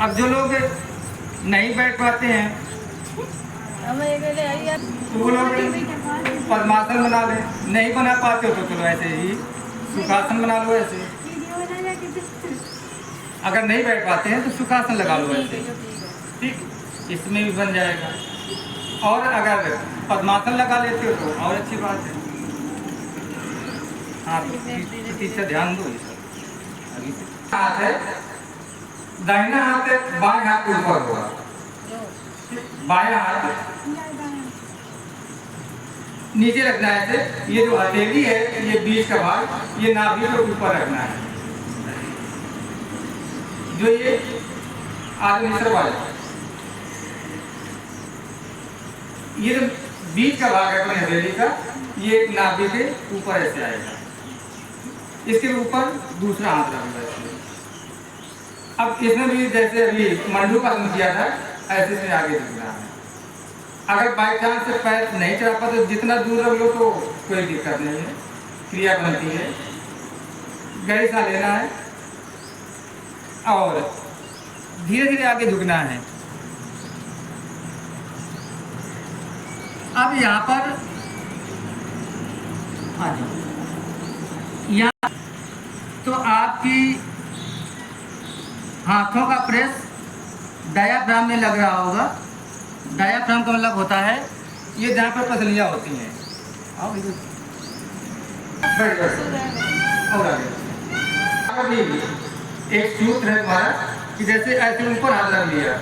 अब जो लोग नहीं बैठ पाते हैं तो वो लोग पद्मासन बना लें, नहीं बना पाते हो तो चलो ऐसे ही सुखासन बना लो। ऐसे अगर नहीं बैठ पाते हैं तो सुखासन लगा लो ऐसे, ठीक, इसमें भी बन जाएगा। और अगर पद्मासन लगा लेते हो तो और अच्छी बात है। हाँ, पीछे ध्यान दो। ये सब अभी हाथ है, दाहिना हाथ है, बाएं हाथ के ऊपर होगा, बायां हाथ नीचे रखना है ऐसे। ये जो हथेली है, ये बीच का भाग, ये नाभि के ऊपर रखना है। जो ये आगे निचला भाग, ये जो बीच का भाग है अपनी हथेली का, ये नाभि के ऊपर ऐसे आएगा। इसके ऊपर दूसरा हाथ रखना है। अब इसमें भी जैसे अभी मंडू का किया था, ऐसे से आगे झुकना है। अगर बाई चांस से पैर नहीं चढ़ा पाते तो जितना दूर रख लो तो कोई दिक्कत नहीं है, क्रिया बनती है। गहरी सांस लेना है और धीरे धीरे आगे झुकना है। अब यहाँ पर आ जाओ, यहाँ तो आपकी हाथों का प्रेस डायाफ्राम में लग रहा होगा। डायाफ्राम का मतलब होता है ये जहाँ पर पसलियाँ होती हैं। आओ और आगे एक सूत्र है तुम्हारा कि जैसे ऐसे ऊपर हाथ लग लिया,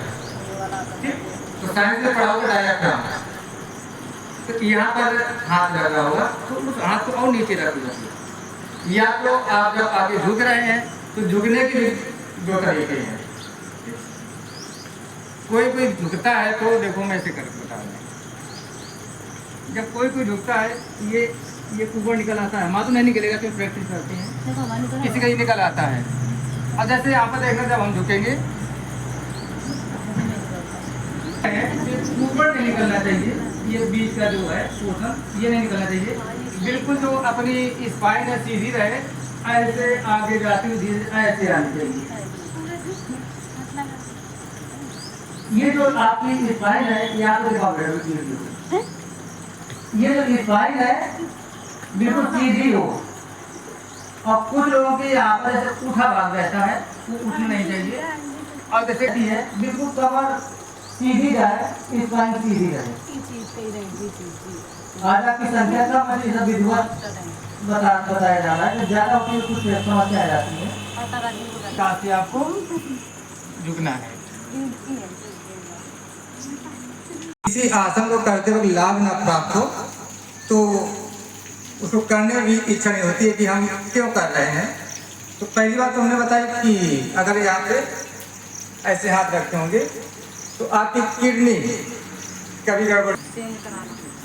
ठीक, तो साइंस में पढ़ा होगा डायाफ्राम, तो यहाँ पर हाथ लगा होगा तो उस हाथ को और नीचे रख दो। या तो आप जब आगे झुक रहे हैं तो झुकने के दो तरीके हैं। कोई झुकता है तो देखो मैं ऐसे करके बता रहा हूँ। जब कोई झुकता है ये ऊपर निकल आता है, मालूम नहीं निकलेगा क्यों प्रैक्टिस करते हैं, किसी का ये निकल आता है। और जैसे यहाँ पर देखना, जब हम झुकेंगे ऊपर नहीं निकलना चाहिए, ये बीच का जो है पोर्शन ये नहीं निकलना चाहिए। बिल्कुल जो अपनी स्पाइन है सीधी रहे, ऐसे आगे जाती हुई धीरे ऐसे आनी चाहिए। ये जो आपकी स्पाइन है, यहाँ पे ये जो स्पाइन है बिल्कुल सीधी हो। और कुछ लोगों के यहाँ पर जैसे उठा भाग रहता है, वो उठना नहीं चाहिए। और जैसे है बिल्कुल कमर सीधी जाए, स्पाइन सीधी रहे। आज आपकी संख्या कम है, सब विधिवत बताया जा रहा है। ज्यादा होती है कुछ समस्या आ जाती है, ताकि आपको झुकना है। किसी आसन को करते वक्त लाभ न प्राप्त हो तो उसको करने में भी इच्छा नहीं होती है कि हम क्यों कर रहे हैं। तो पहली बात तो हमने बताई कि अगर यहाँ पे ऐसे हाथ रखते होंगे तो आपकी किडनी कभी गड़बड़,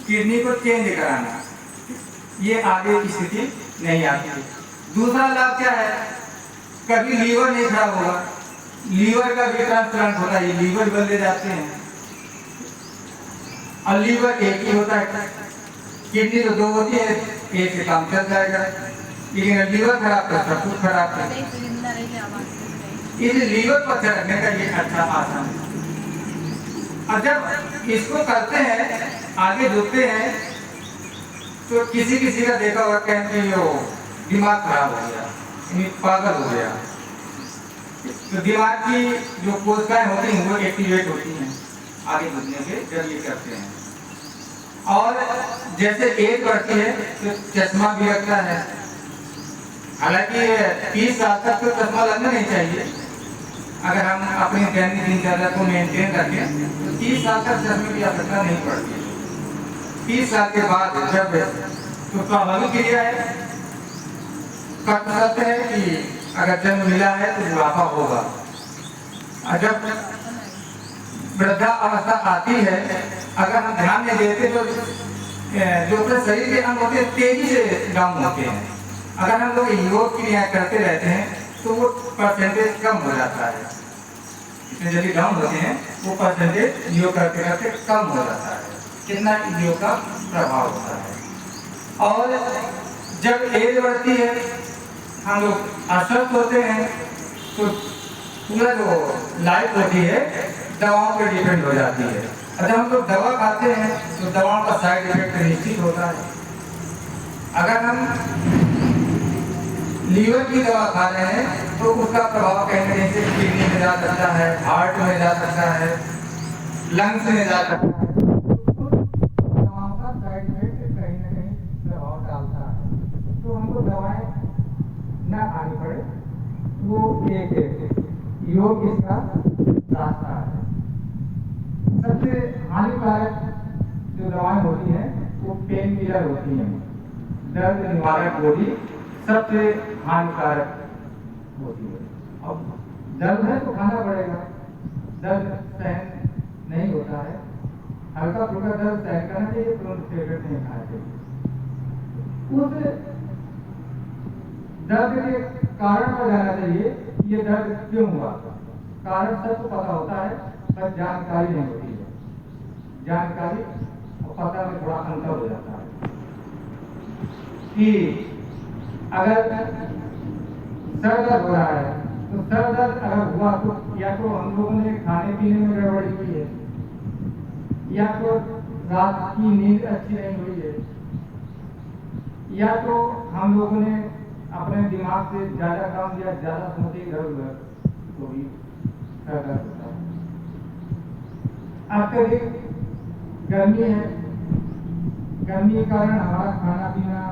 किडनी को चेंज कराना, ये आगे की स्थिति नहीं आती। दूसरा लाभ क्या है, कभी लीवर नहीं खराब होगा। लीवर का भी ट्रांसप्लांट होता है, लीवर बदले जाते हैं। और लीवर एक ही होता है, किडनी तो दो होती है, एक से काम चल जाएगा। लेकिन लीवर खराब तो सब कुछ खराब है। इस लीवर पर रखने का ये अच्छा आसन है। और जब इसको करते हैं, आगे झुकते हैं, तो किसी का देखा हुआ कहते हैं वो दिमाग खराब हो गया, पागल हो गया। तो दिमाग की जो कोशिकाएं होती हैं वो एक्टिवेट होती हैं आगे बढ़ने के जब ये करते हैं। और जैसे एज बढ़ती है तो चश्मा भी लगता है। हालांकि 30 साल तक तो चश्मा लगना नहीं चाहिए। अगर हम अपनी दैनिक दिनचर्या को मेंटेन रखें तो 30 साल तक चश्मे की आवश्यकता नहीं पड़ती। 30 साल के बाद जब तो स्वाभाविक क्रिया है, कर सकते हैं कि अगर जन्म मिला है तो बुढ़ापा होगा। और जब वृद्धा अवस्था आती है, अगर हम ध्यान नहीं देते तो जो अपने शरीर के अंग होते हैं तेजी से डाउन होते हैं। अगर हम लोग योग क्रिया करते रहते हैं तो वो परसेंटेज कम हो जाता है। इसमें जल्दी डाउन होते हैं वो परसेंटेज योग करते करते कम हो जाता है। कितना योग का प्रभाव होता है। और जब एज बढ़ती है, हम लोग अस्वस्थ होते हैं तो पूरा जो लाइफ होती है दवाओं पे डिपेंड हो जाती है। अच्छा, हम लोग दवा खाते हैं तो दवाओं का साइड इफेक्ट निश्चित होता है। अगर हम लीवर की दवा खा रहे हैं तो उसका प्रभाव कहीं न कहीं से किडनी में जा सकता है, हार्ट में जा सकता है, लंग्स में जा सकता है। दवाओं का साइड इफेक्ट कहीं न कहीं प्रभाव डालता है, तो हमको दवाएं ना खानी पड़े, वो एक योग इसका रास्ता है। सबसे हानिकारक जो दवाएं होती हैं वो पेन किलर होती हैं, दर्द निवारक गोली सबसे हानिकारक होती है। अब दर्द है तो खाना पड़ेगा, दर्द सहन नहीं होता है, हल्का फुल्का दर्द सहन करना चाहिए, तुरंत टेबलेट नहीं खाना चाहिए। उस दर्द के कारण पर जाना चाहिए, ये दर्द क्यों हुआ, कारण सबको पता होता है पर जानकारी नहीं होती है। जानकारी और पता में थोड़ा अंतर हो जाता है कि अगर सर दर्द हो रहा है तो सर दर्द अगर हुआ तो या तो हम लोगों ने खाने पीने में गड़बड़ी की है, या तो रात की नींद अच्छी नहीं हुई है, या तो हम लोगों ने अपने दिमाग से ज्यादा काम दिया, ज्यादा सोचे इधर उधर, तो भी सर दर्द होता है। अत्यधिक गर्मी है, गर्मी के कारण हमारा खाना पीना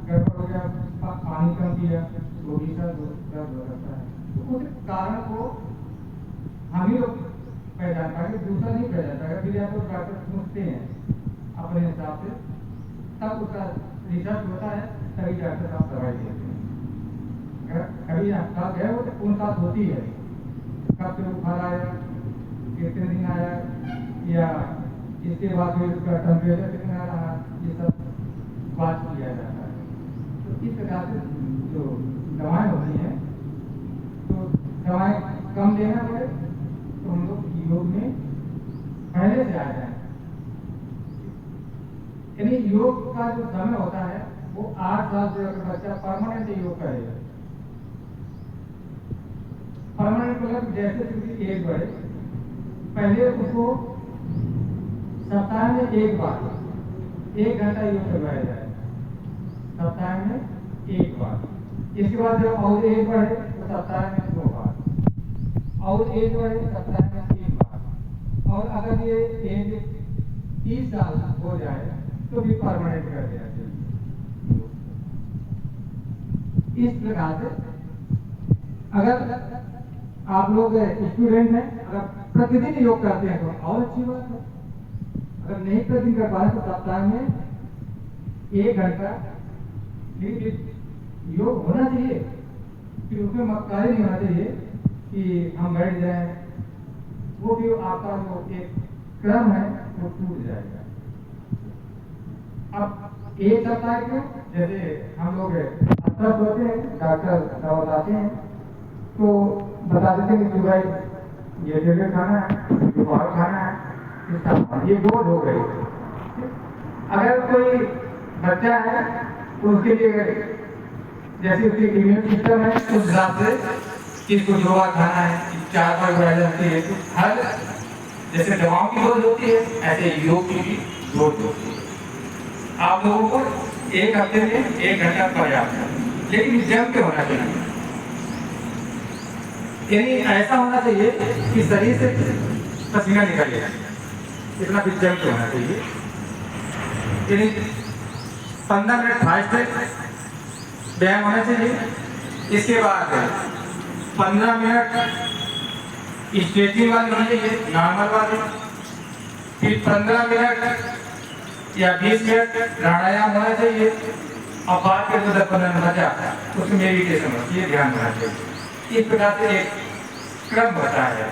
गड़बड़ हो गया, पानी कम पिया, तो भी सर दर्द हो सकता है। तो उस कारण को हम ही लोग पहचान पाएंगे, दूसरा नहीं पहचान पाएगा। फिर या तो डॉक्टर पूछते हैं अपने हिसाब से, तब उसका रिसर्च होता है, तभी डॉक्टर साहब दवाई देते हैं। कभी आपका गए हो तो उन साथ होती है, कब से बुखार आया, कितने दिन आया, या इसके बाद फिर उसका टेम्परेचर कितना रहा, ये सब बात किया जाता है। तो इस प्रकार से जो दवाएं होती हैं, तो दवाएं कम लेना पड़े तो हम लोग योग में पहले से आ जाए। यानी योग का जो समय होता है वो 8 साल से अगर बच्चा परमानेंट योग करेगा, परमानेंट मतलब जैसे किसी एज बढ़े, पहले उसको सप्ताह में एक बार 1 घंटा योग करवाया जाए, सप्ताह में 1 बार। इसके बाद जब और एज बढ़े तो सप्ताह में 2 बार, और एज बढ़े सप्ताह में 3 बार, और अगर ये एज 30 साल हो जाए तो भी परमानेंट कर देना चाहिए। इस प्रकार से अगर आप लोग स्टूडेंट हैं, अगर प्रतिदिन योग करते हैं तो और अच्छी बात है। अगर नहीं प्रतिदिन कर पाए तो सप्ताह में 1 घंटा, लेकिन योग होना चाहिए, फिर उसमें मक्कारी नहीं होना चाहिए कि हम बैठ जाए, वो भी आपका जो एक क्रम है वो टूट जाएगा। अब एक सप्ताह क्यों, जैसे हम लोग अस्वस्थ होते हैं, डॉक्टर दवा बताते हैं तो बता देते हैं कि भाई ये टेबलेट खाना है, दोपहर खाना है, ये बोझ हो गई। अगर कोई बच्चा है तो उसके लिए जैसे उसकी इम्यून सिस्टम है उस हिसाब से किसको योगा खाना है, 4-5 बढ़ जाती है, तो हर जैसे दवाओं की डोज होती है ऐसे योग की भी डोज होती है। आप लोगों को 1 हफ्ते में 1 घंटा पर्याप्त है, लेकिन जम के होना चाहिए। यानी ऐसा होना चाहिए कि शरीर से पसीना निकले, इतना भी जम के होना चाहिए। यानी 15 मिनट फास्ट व्यायाम होना चाहिए, इसके बाद 15 मिनट स्ट्रेचिंग वाली होनी चाहिए, नॉर्मल वाली, फिर 15 मिनट या 20 मिनट प्राणायाम होना चाहिए, और बाद के 10-15 मिनट बचा उसमें मेडिटेशन होती है, ध्यान होना चाहिए। इस प्रकार से एक क्रम होता है।